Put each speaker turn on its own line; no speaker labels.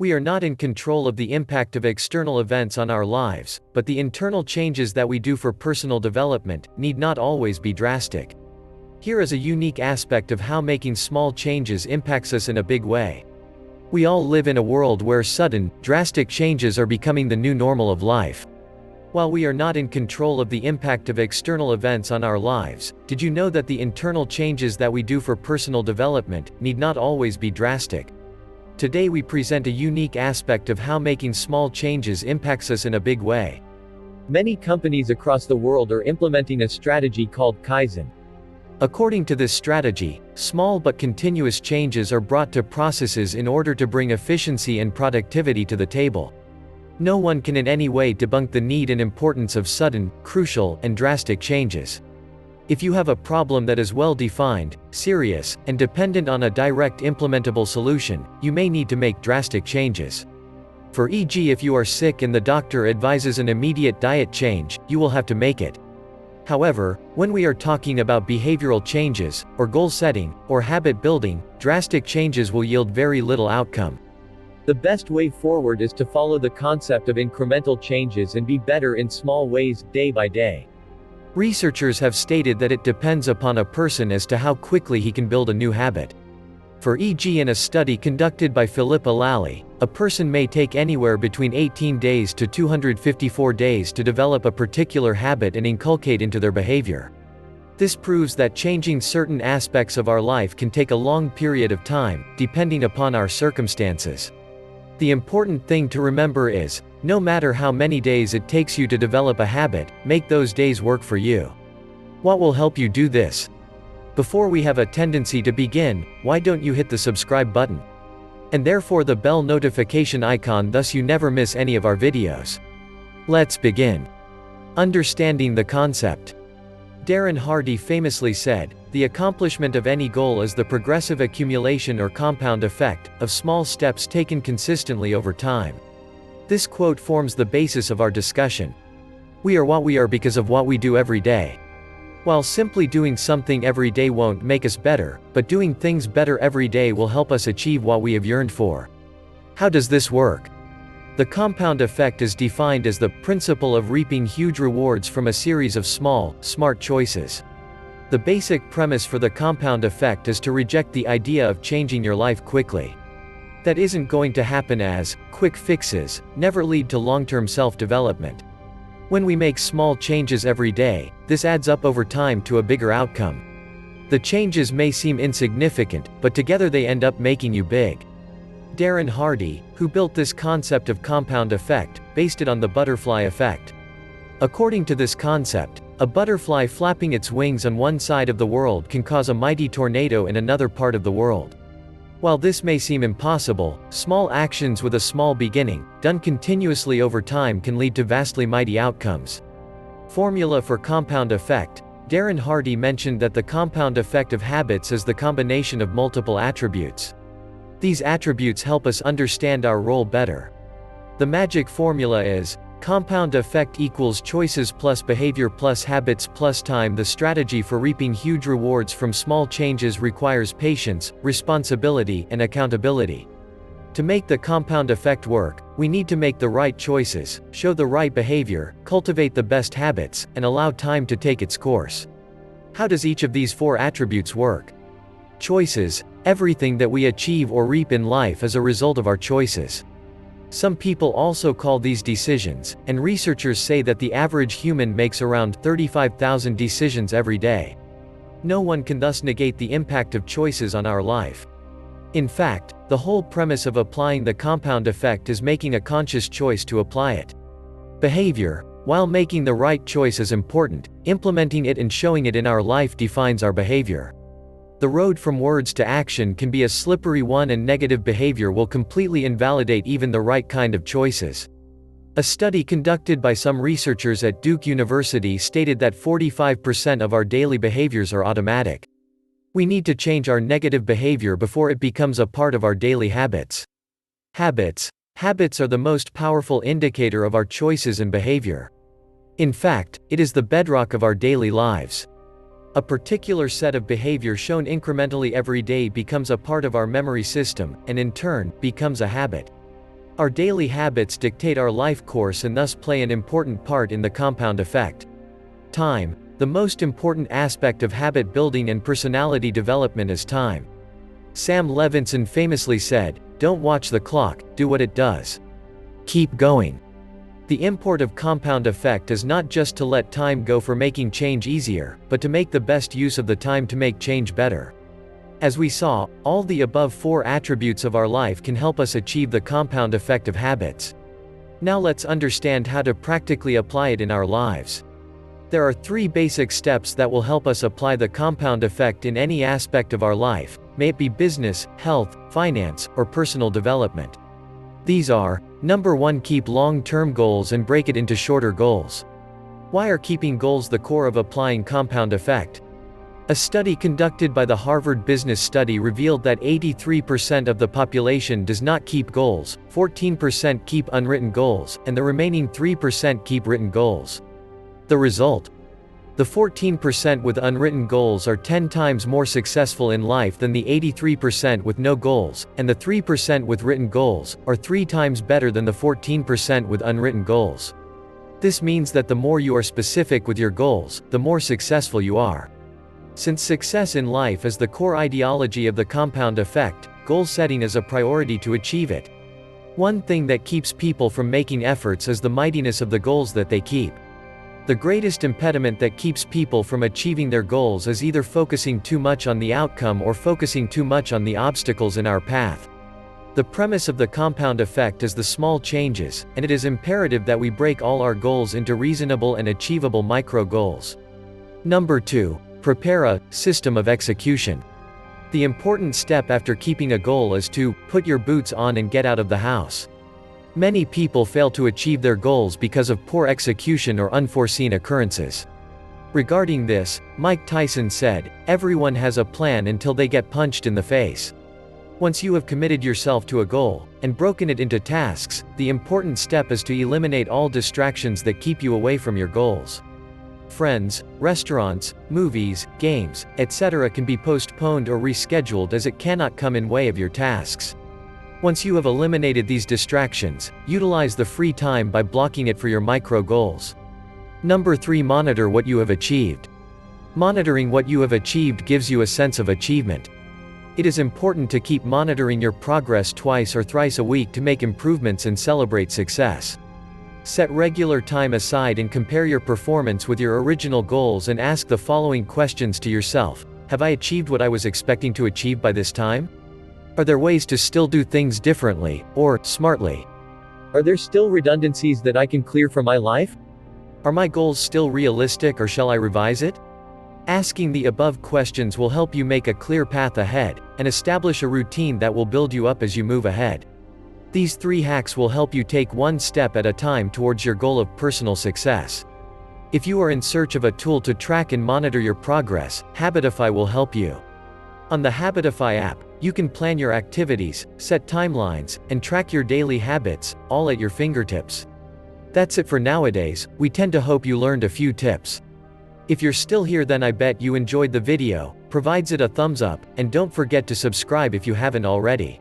We are not in control of the impact of external events on our lives, but the internal changes that we do for personal development need not always be drastic. Here is a unique aspect of how making small changes impacts us in a big way. We all live in a world where sudden, drastic changes are becoming the new normal of life. While we are not in control of the impact of external events on our lives, did you know that the internal changes that we do for personal development need not always be drastic? Today we present a unique aspect of how making small changes impacts us in a big way. Many companies across the world are implementing a strategy called Kaizen. According to this strategy, small but continuous changes are brought to processes in order to bring efficiency and productivity to the table. No one can in any way debunk the need and importance of sudden, crucial, and drastic changes. If you have a problem that is well defined, serious, and dependent on a direct implementable solution, you may need to make drastic changes. For e.g., if you are sick and the doctor advises an immediate diet change, you will have to make it. However, when we are talking about behavioral changes, or goal setting, or habit building, drastic changes will yield very little outcome. The best way forward is to follow the concept of incremental changes and be better in small ways, day by day. Researchers have stated that it depends upon a person as to how quickly he can build a new habit. For e.g., in a study conducted by Philippa Lally, a person may take anywhere between 18 days to 254 days to develop a particular habit and inculcate into their behavior. This proves that changing certain aspects of our life can take a long period of time, depending upon our circumstances. The important thing to remember is, no matter how many days it takes you to develop a habit, make those days work for you. What will help you do this? Before we have a tendency to begin, why don't you hit the subscribe button? And therefore the bell notification icon, thus you never miss any of our videos. Let's begin. Understanding the concept. Darren Hardy famously said, "The accomplishment of any goal is the progressive accumulation or compound effect of small steps taken consistently over time." This quote forms the basis of our discussion. We are what we are because of what we do every day. While simply doing something every day won't make us better, but doing things better every day will help us achieve what we have yearned for. How does this work? The compound effect is defined as the principle of reaping huge rewards from a series of small, smart choices. The basic premise for the compound effect is to reject the idea of changing your life quickly. That isn't going to happen, as quick fixes never lead to long-term self-development. When we make small changes every day, this adds up over time to a bigger outcome. The changes may seem insignificant, but together they end up making you big. Darren Hardy, who built this concept of compound effect, based it on the butterfly effect. According to this concept, a butterfly flapping its wings on one side of the world can cause a mighty tornado in another part of the world. While this may seem impossible, small actions with a small beginning, done continuously over time, can lead to vastly mighty outcomes. Formula for compound effect. Darren Hardy mentioned that the compound effect of habits is the combination of multiple attributes. These attributes help us understand our role better. The magic formula is, compound effect equals choices plus behavior plus habits plus time. The strategy for reaping huge rewards from small changes requires patience, responsibility, and accountability. To make the compound effect work, we need to make the right choices, show the right behavior, cultivate the best habits, and allow time to take its course. How does each of these four attributes work? Choices. Everything that we achieve or reap in life is a result of our choices. Some people also call these decisions, and researchers say that the average human makes around 35,000 decisions every day. No one can thus negate the impact of choices on our life. In fact, the whole premise of applying the compound effect is making a conscious choice to apply it. Behavior. While making the right choice is important, implementing it and showing it in our life defines our behavior. The road from words to action can be a slippery one, and negative behavior will completely invalidate even the right kind of choices. A study conducted by some researchers at Duke University stated that 45% of our daily behaviors are automatic. We need to change our negative behavior before it becomes a part of our daily habits. Habits. Habits are the most powerful indicator of our choices and behavior. In fact, it is the bedrock of our daily lives. A particular set of behavior shown incrementally every day becomes a part of our memory system, and in turn, becomes a habit. Our daily habits dictate our life course and thus play an important part in the compound effect. Time. The most important aspect of habit building and personality development is time. Sam Levinson famously said, "Don't watch the clock, do what it does. Keep going." The import of compound effect is not just to let time go for making change easier, but to make the best use of the time to make change better. As we saw, all the above 4 attributes of our life can help us achieve the compound effect of habits. Now let's understand how to practically apply it in our lives. There are 3 basic steps that will help us apply the compound effect in any aspect of our life, may it be business, health, finance, or personal development. These are: number 1, keep long-term goals and break it into shorter goals. Why are keeping goals the core of applying compound effect? A study conducted by the Harvard Business Study revealed that 83% of the population does not keep goals, 14% keep unwritten goals, and the remaining 3% keep written goals. The result? The 14% with unwritten goals are 10 times more successful in life than the 83% with no goals, and the 3% with written goals are 3 times better than the 14% with unwritten goals. This means that the more you are specific with your goals, the more successful you are. Since success in life is the core ideology of the compound effect, goal setting is a priority to achieve it. One thing that keeps people from making efforts is the mightiness of the goals that they keep. The greatest impediment that keeps people from achieving their goals is either focusing too much on the outcome or focusing too much on the obstacles in our path. The premise of the compound effect is the small changes, and it is imperative that we break all our goals into reasonable and achievable micro-goals. Number 2. Prepare a system of execution. The important step after keeping a goal is to put your boots on and get out of the house. Many people fail to achieve their goals because of poor execution or unforeseen occurrences. Regarding this, Mike Tyson said, "Everyone has a plan until they get punched in the face." Once you have committed yourself to a goal, and broken it into tasks, the important step is to eliminate all distractions that keep you away from your goals. Friends, restaurants, movies, games, etc. can be postponed or rescheduled as it cannot come in way of your tasks. Once you have eliminated these distractions, utilize the free time by blocking it for your micro goals. Number 3. Monitor what you have achieved. Monitoring what you have achieved gives you a sense of achievement. It is important to keep monitoring your progress twice or thrice a week to make improvements and celebrate success. Set regular time aside and compare your performance with your original goals and ask the following questions to yourself. Have I achieved what I was expecting to achieve by this time? Are there ways to still do things differently, or smartly? Are there still redundancies that I can clear from my life? Are my goals still realistic or shall I revise it? Asking the above questions will help you make a clear path ahead, and establish a routine that will build you up as you move ahead. These 3 hacks will help you take one step at a time towards your goal of personal success. If you are in search of a tool to track and monitor your progress, Habitify will help you. On the Habitify app, you can plan your activities, set timelines, and track your daily habits, all at your fingertips. That's it for nowadays. We tend to hope you learned a few tips. If you're still here, then I bet you enjoyed the video. Provides it a thumbs up, and don't forget to subscribe if you haven't already.